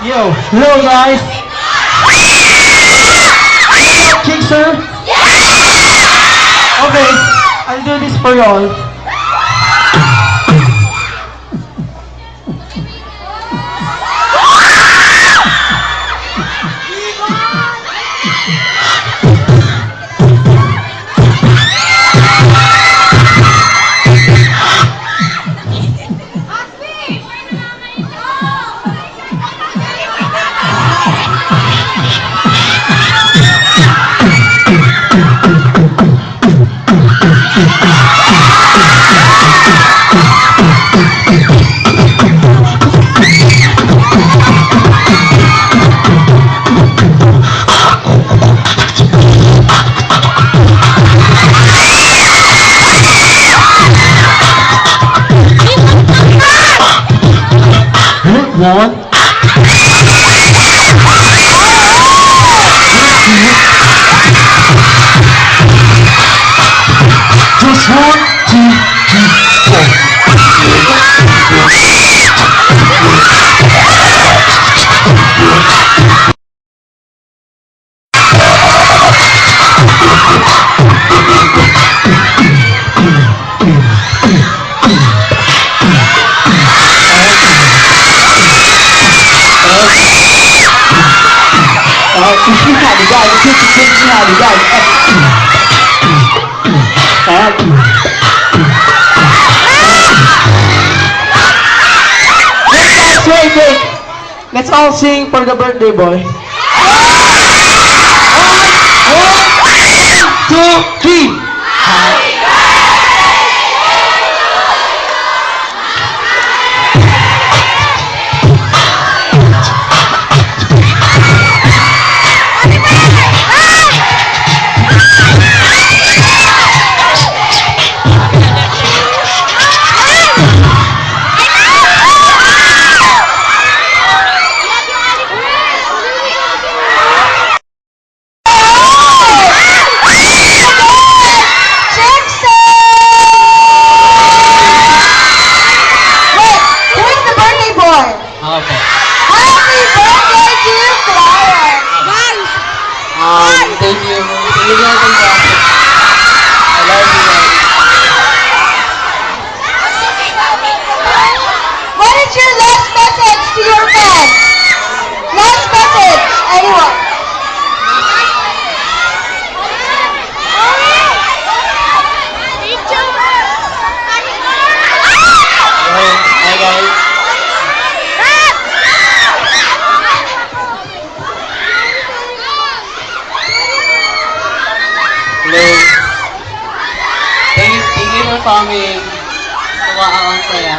Yo, hello guys. King sir? Okay, I'll do this for y'all. One. Just 1, 2, 3, 4. Wait. Let's all sing for the birthday boy. 1, 2, 3. Thank you. I love you. What is your last message to your fans? Last message, anyone? Hi guys. Hello. Thank you for coming. Tumaang ang saya.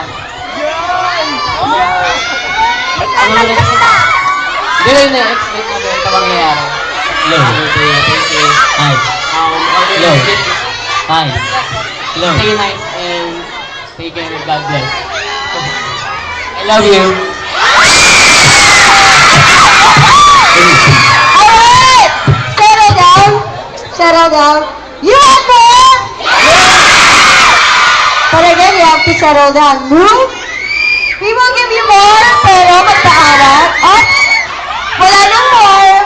Hindi rin na-expect na ito mangyayari. Hello. Thank you. Hi. Hello. Hi. Hello. Stay nice and take care. God bless. I love you. Alright! Settle down. You want more? But again, you have to settle down. Move. We will give you more, pero magpaaral. At wala nang more.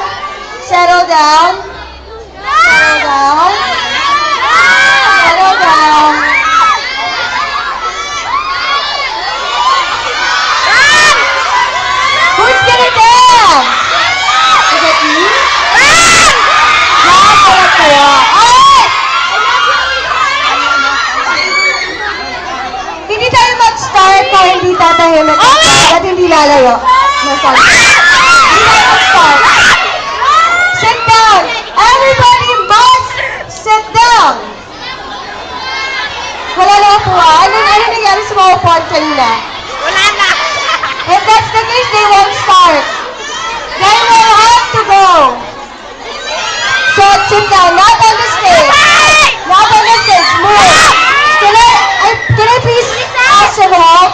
Settle down. Settle down. Settle down. Who's gonna dance? Is it me? Hindi tayo mag-start kung hindi tatahimik at hindi lalayo. Hindi tayo mag-start. Sit down. Everybody must sit down. Wala na upuan. Ano nangyari sa mga upuan kanina? Wala na. If that's the case, they won't start. They will have to go. So sit down, not on the stage. Not on the stage. Move. Can I please ask some help?